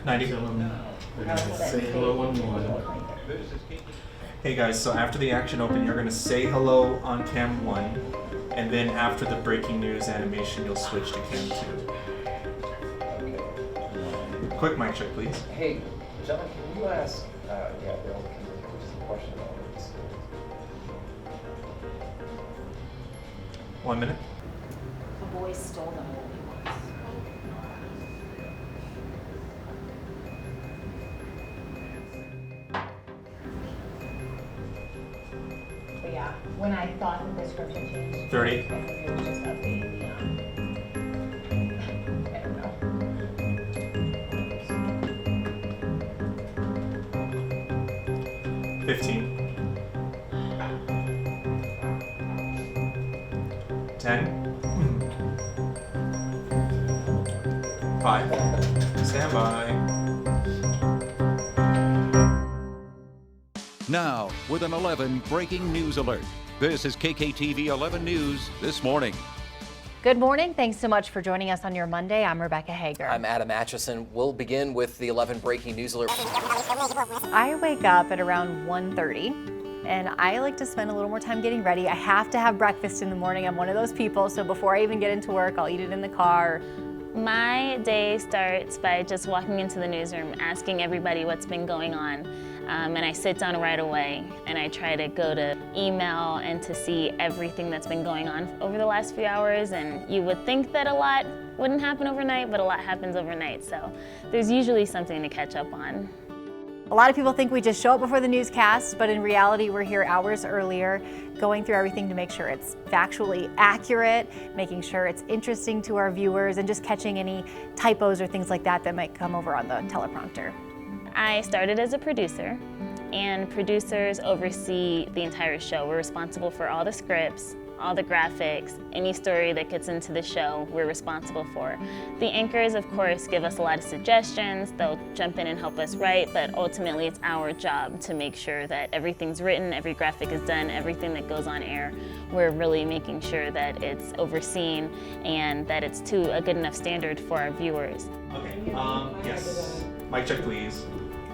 90. Say hello on one. Hey guys, so after the action open, you're gonna say hello on cam 1, and then after the breaking news animation, you'll switch to cam 2. Quick mic check, please. Hey, gentlemen, can you ask, Bill, just a question about this? 1 minute. The boys stole them. But yeah, when I thought that the script had changed, 30. I think it was just updating the, I don't know. 15. 10. 5. Stand by. Now, with an 11 breaking news alert. This is KKTV 11 News this morning. Good morning. Thanks so much for joining us on your Monday. I'm Rebekah Hoeger. I'm Adam Atchison. We'll begin with the 11 breaking news alert. I wake up at around 1:30 and I like to spend a little more time getting ready. I have to have breakfast in the morning. I'm one of those people, so before I even get into work, I'll eat it in the car. My day starts by just walking into the newsroom, asking everybody what's been going on. And I sit down right away and I try to go to email and to see everything that's been going on over the last few hours. And you would think that a lot wouldn't happen overnight, but a lot happens overnight. So there's usually something to catch up on. A lot of people think we just show up before the newscast, but in reality, we're here hours earlier, going through everything to make sure it's factually accurate, making sure it's interesting to our viewers, and just catching any typos or things like that that might come over on the teleprompter. I started as a producer, and producers oversee the entire show. We're responsible for all the scripts, all the graphics, any story that gets into the show, we're responsible for. The anchors, of course, give us a lot of suggestions. They'll jump in and help us write, but ultimately it's our job to make sure that everything's written, every graphic is done, everything that goes on air. We're really making sure that it's overseen and that it's to a good enough standard for our viewers. Okay, yes. Mic check, please.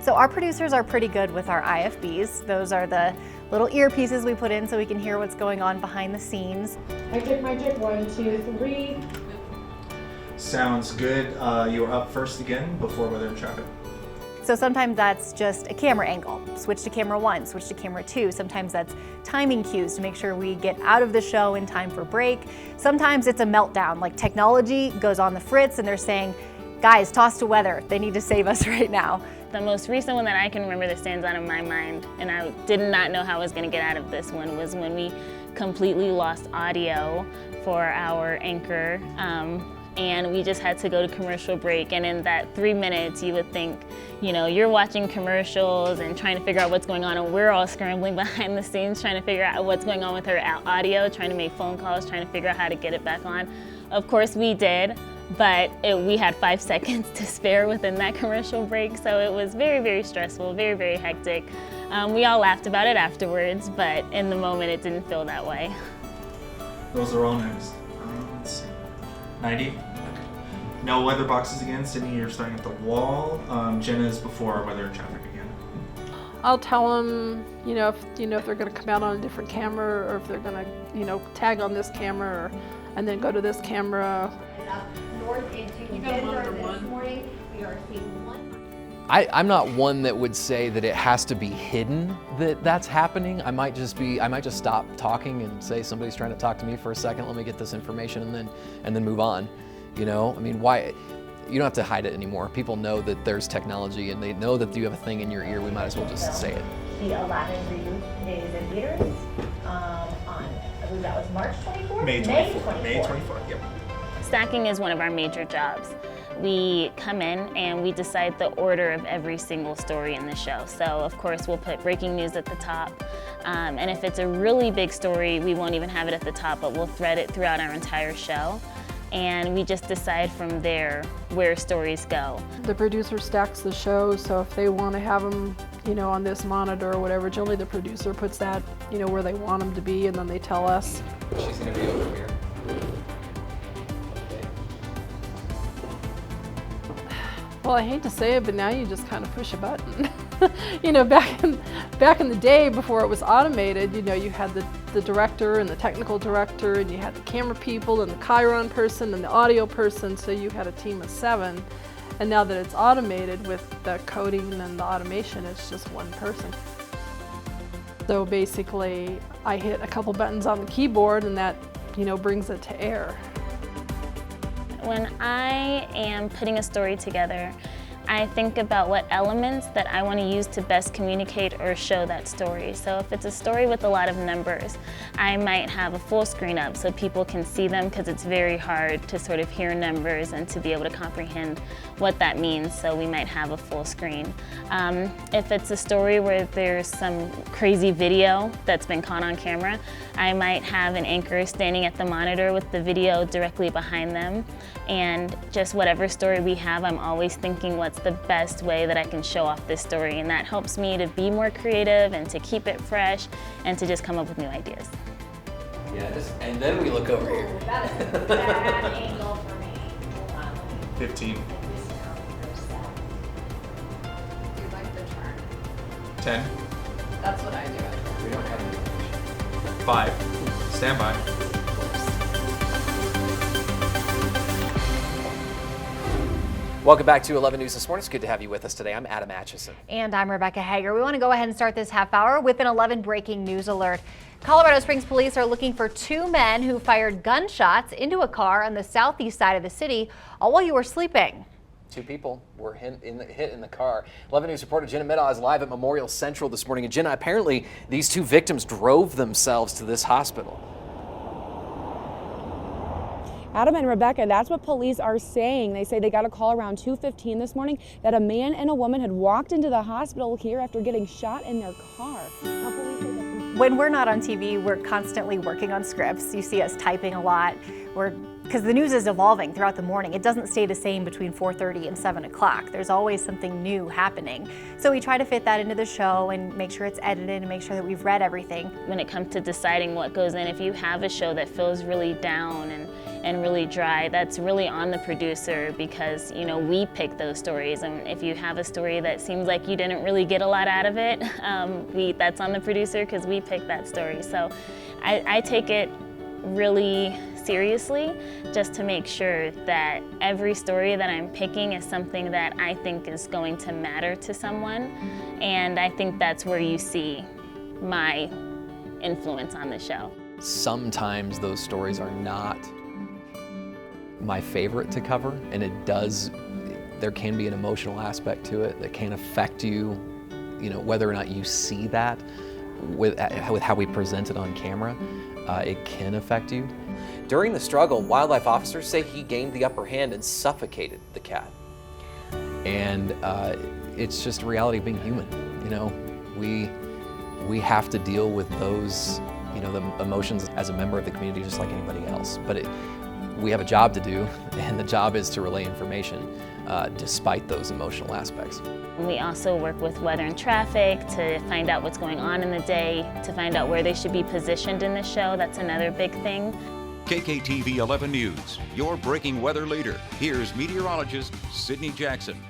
So our producers are pretty good with our IFBs. Those are the little earpieces we put in so we can hear what's going on behind the scenes. Mic check, 1, 2, 3. Sounds good. You are up first again before weather and traffic. So sometimes that's just a camera angle. Switch to camera 1, switch to camera 2. Sometimes that's timing cues to make sure we get out of the show in time for break. Sometimes it's a meltdown, like technology goes on the fritz and they're saying, guys, toss to weather. They need to save us right now. The most recent one that I can remember that stands out in my mind, and I did not know how I was going to get out of this one, was when we completely lost audio for our anchor, and we just had to go to commercial break. And in that 3 minutes, you would think, you know, you're watching commercials and trying to figure out what's going on, and we're all scrambling behind the scenes trying to figure out what's going on with her audio, trying to make phone calls, trying to figure out how to get it back on. Of course we did, but we had 5 seconds to spare within that commercial break, so it was very, very stressful, very, very hectic. We all laughed about it afterwards, but in the moment it didn't feel that way. Those are all next. Let's see. 90. No weather boxes again. Sydney, you're starting at the wall. Jenna is before weather and traffic again. I'll tell them, if they're going to come out on a different camera or if they're going to, tag on this camera and then go to this camera. North into Denver this morning. We are seeing one. I'm not one that would say that it has to be hidden that that's happening. I might just stop talking and say somebody's trying to talk to me for a second. Let me get this information and then move on. Why? You don't have to hide it anymore. People know that there's technology and they know that you have a thing in your ear. We might as well just say it. The Aladdin reboot is in theaters on, I believe that was March 24th? May 24th. May 24th, yep. Stacking is one of our major jobs. We come in and we decide the order of every single story in the show. So of course we'll put breaking news at the top. And if it's a really big story, we won't even have it at the top, but we'll thread it throughout our entire show. And we just decide from there where stories go. The producer stacks the show, so if they want to have them, on this monitor or whatever, generally the producer puts that, where they want them to be, and then they tell us. She's going to be over here. Well, I hate to say it, but now you just kind of push a button. You know, back in the day before it was automated, you know, you had the director and the technical director, and you had the camera people and the Chiron person and the audio person, so you had a team of 7. And now that it's automated with the coding and the automation, it's just one person. So basically, I hit a couple buttons on the keyboard and that, you know, brings it to air. When I am putting a story together, I think about what elements that I want to use to best communicate or show that story. So if it's a story with a lot of numbers, I might have a full screen up so people can see them, because it's very hard to sort of hear numbers and to be able to comprehend what that means, so we might have a full screen. If it's a story where there's some crazy video that's been caught on camera, I might have an anchor standing at the monitor with the video directly behind them. And just whatever story we have, I'm always thinking what's the best way that I can show off this story, and that helps me to be more creative and to keep it fresh and to just come up with new ideas. Yes, and then we look over here. That is a bad angle for me. Hold on. 15. This now for a sec. Do like the turn. 10. That's what I do. We don't have any. 5. Stand by. Welcome back to 11 News This Morning. It's good to have you with us today. I'm Adam Atchison. And I'm Rebekah Hoeger. We want to go ahead and start this half hour with an 11 breaking news alert. Colorado Springs police are looking for 2 men who fired gunshots into a car on the southeast side of the city all while you were sleeping. 2 people were hit in the car. 11 News reporter Jenna Middaugh is live at Memorial Central this morning. And Jenna, apparently these 2 victims drove themselves to this hospital. Adam and Rebekah, that's what police are saying. They say they got a call around 2:15 this morning that a man and a woman had walked into the hospital here after getting shot in their car. Now, police say that when we're not on TV, we're constantly working on scripts. You see us typing a lot. Because the news is evolving throughout the morning. It doesn't stay the same between 4:30 and 7 o'clock. There's always something new happening. So we try to fit that into the show and make sure it's edited and make sure that we've read everything. When it comes to deciding what goes in, if you have a show that feels really down and really dry, that's really on the producer, because, you know, we pick those stories. And if you have a story that seems like you didn't really get a lot out of it, that's on the producer, because we picked that story. So I take it really seriously, just to make sure that every story that I'm picking is something that I think is going to matter to someone. And I think that's where you see my influence on the show. Sometimes those stories are not my favorite to cover, and there can be an emotional aspect to it that can affect you, you know, whether or not you see that with how we present it on camera. It can affect you. During the struggle, wildlife officers say he gained the upper hand and suffocated the cat. And it's just a reality of being human. You know, we have to deal with those, you know, the emotions as a member of the community, just like anybody else. But we have a job to do, and the job is to relay information despite those emotional aspects. We also work with weather and traffic to find out what's going on in the day, to find out where they should be positioned in the show. That's another big thing. KKTV 11 News, your breaking weather leader. Here's meteorologist Sydney Jackson.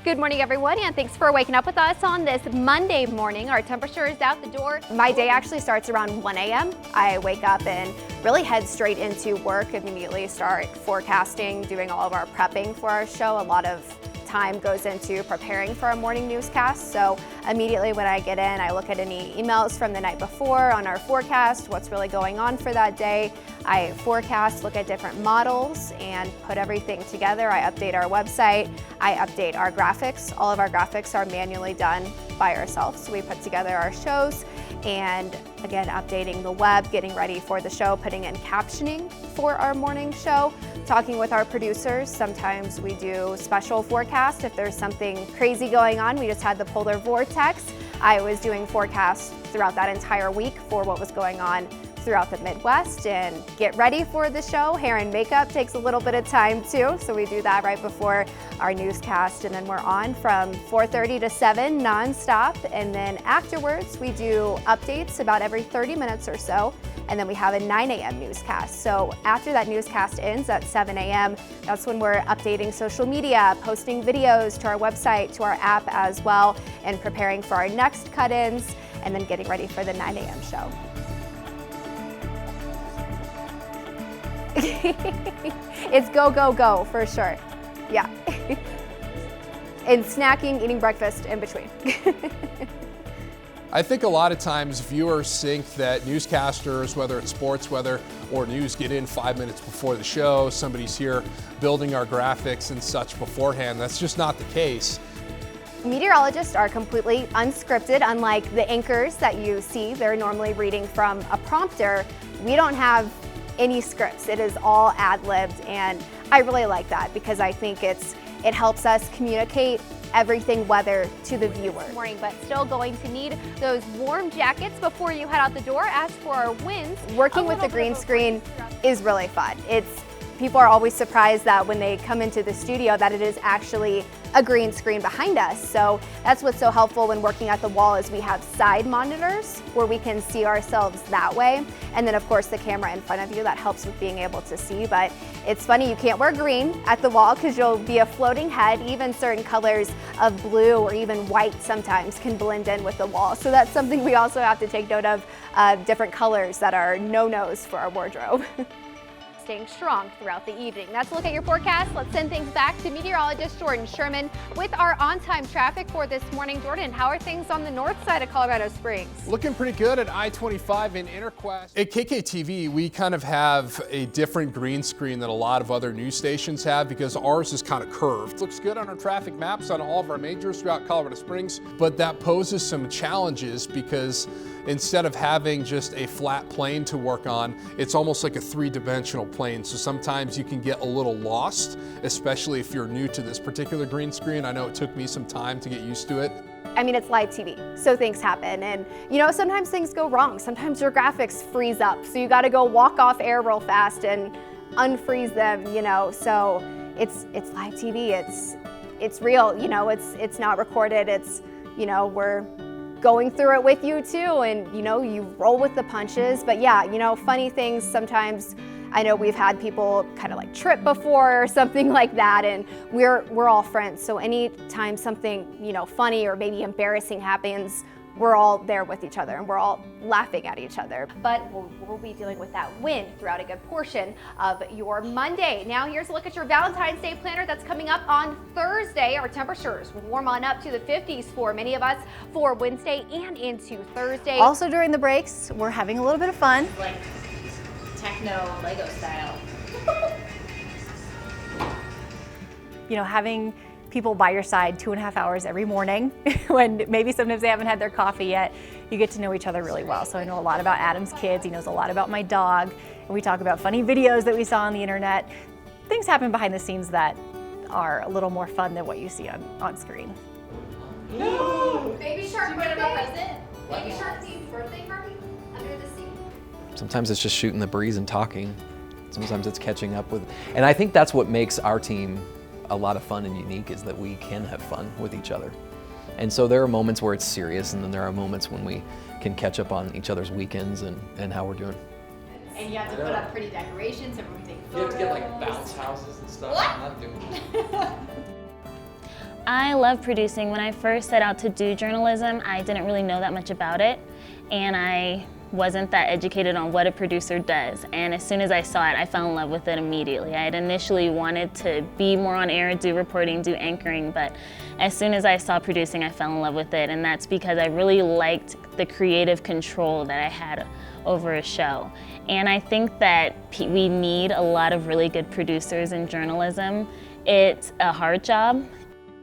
Good morning, everyone, and thanks for waking up with us on this Monday morning. Our temperature is out the door. My day actually starts around 1 a.m. I wake up and really head straight into work, immediately start forecasting, doing all of our prepping for our show. A lot of time goes into preparing for our morning newscast. So immediately when I get in, I look at any emails from the night before on our forecast, what's really going on for that day. I forecast, look at different models, and put everything together. I update our website. I update our graphics. All of our graphics are manually done by ourselves. So we put together our shows, and again, updating the web, getting ready for the show, putting in captioning for our morning show, talking with our producers. Sometimes we do special forecasts. If there's something crazy going on, we just had the polar vortex. I was doing forecasts throughout that entire week for what was going on throughout the Midwest, and get ready for the show. Hair and makeup takes a little bit of time too, so we do that right before our newscast, and then we're on from 4:30 to 7 nonstop. And then afterwards, we do updates about every 30 minutes or so. And then we have a 9 a.m. newscast. So after that newscast ends at 7 a.m., that's when we're updating social media, posting videos to our website, to our app as well, and preparing for our next cut-ins, and then getting ready for the 9 a.m. show. It's go, go, go for sure. Yeah. And snacking, eating breakfast in between. I think a lot of times viewers think that newscasters, whether it's sports, weather, or news, get in 5 minutes before the show. Somebody's here building our graphics and such beforehand. That's just not the case. Meteorologists are completely unscripted, unlike the anchors that you see. They're normally reading from a prompter. We don't have any scripts. It is all ad-libbed, and I really like that because I think it helps us communicate everything weather to the viewer. Morning, but still going to need those warm jackets before you head out the door. As for our winds, working with the green screen is really fun. People are always surprised that when they come into the studio that it is actually a green screen behind us. So that's what's so helpful when working at the wall is we have side monitors where we can see ourselves that way. And then of course the camera in front of you, that helps with being able to see. But it's funny, you can't wear green at the wall because you'll be a floating head. Even certain colors of blue or even white sometimes can blend in with the wall. So that's something we also have to take note of, different colors that are no-nos for our wardrobe. Staying strong throughout the evening. That's a look at your forecast. Let's send things back to meteorologist Jordan Sherman with our on-time traffic for this morning. Jordan, how are things on the north side of Colorado Springs? Looking pretty good at I-25 in Interquest. At KKTV, we kind of have a different green screen than a lot of other news stations have because ours is kind of curved. Looks good on our traffic maps on all of our majors throughout Colorado Springs, but that poses some challenges because instead of having just a flat plane to work on, it's almost like a three-dimensional plane. So sometimes you can get a little lost, especially if you're new to this particular green screen. I know it took me some time to get used to it. I mean, it's live TV, so things happen. And sometimes things go wrong. Sometimes your graphics freeze up. So you gotta go walk off air real fast and unfreeze them, So it's live TV, it's real, it's not recorded. It's, we're going through it with you too, and you roll with the punches. But yeah, funny things sometimes. I know we've had people kind of like trip before or something like that, and we're all friends. So anytime something funny or maybe embarrassing happens, we're all there with each other and we're all laughing at each other. But we'll be dealing with that wind throughout a good portion of your Monday. Now here's a look at your Valentine's Day planner that's coming up on Thursday. Our temperatures will warm on up to the 50s for many of us for Wednesday and into Thursday. Also during the breaks, we're having a little bit of fun. Like techno Lego style. Having people by your side 2.5 hours every morning when maybe sometimes they haven't had their coffee yet, you get to know each other really well. So I know a lot about Adam's kids, he knows a lot about my dog, and we talk about funny videos that we saw on the internet. Things happen behind the scenes that are a little more fun than what you see on screen. Baby Shark birthday present. Baby Shark themed birthday party under the sea. Sometimes it's just shooting the breeze and talking. Sometimes it's catching up with, and I think that's what makes our team a lot of fun and unique, is that we can have fun with each other. And so there are moments where it's serious, and then there are moments when we can catch up on each other's weekends and how we're doing. And you have to put up pretty decorations, everyone take photos. You have to get like bounce houses and stuff. What? I'm not doing it. I love producing. When I first set out to do journalism, I didn't really know that much about it, and I wasn't that educated on what a producer does. And as soon as I saw it, I fell in love with it immediately. I had initially wanted to be more on air, do reporting, do anchoring, but as soon as I saw producing, I fell in love with it. And that's because I really liked the creative control that I had over a show. And I think that we need a lot of really good producers in journalism. It's a hard job.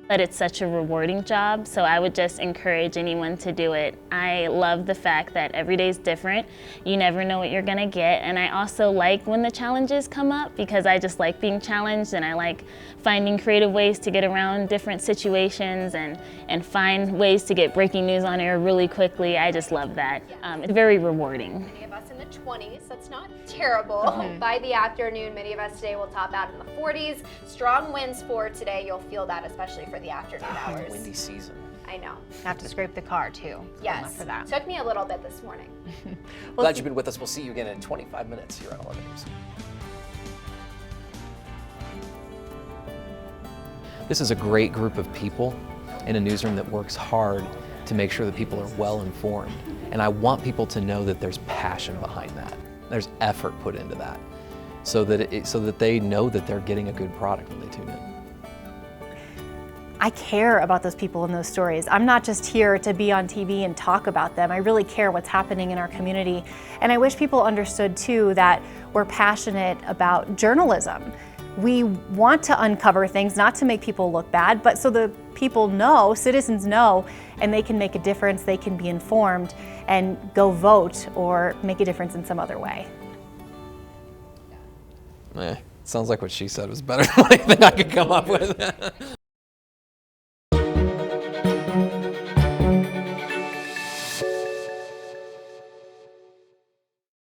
But it's such a rewarding job, so I would just encourage anyone to do it. I love the fact that every day is different. You never know what you're gonna get, and I also like when the challenges come up because I just like being challenged, and I like finding creative ways to get around different situations and find ways to get breaking news on air really quickly. I just love that. It's very rewarding. Many of us in the 20s, that's not terrible. By the afternoon, many of us today will top out in the 40s. Strong winds for today, you'll feel that especially for the afternoon hours. Windy season. I know. Have to scrape the car too. Yes, For that. took me a little bit this morning. Glad you've been with us. We'll see you again in 25 minutes here on 11 News. This is a great group of people in a newsroom that works hard to make sure that people are well informed. And I want people to know that there's passion behind that. There's effort put into that so that they know that they're getting a good product when they tune in. I care about those people in those stories. I'm not just here to be on TV and talk about them. I really care what's happening in our community. And I wish people understood too that we're passionate about journalism. We want to uncover things, not to make people look bad, but so the people know, citizens know, and they can make a difference, they can be informed and go vote or make a difference in some other way. Sounds like what she said was better than anything I could come up with.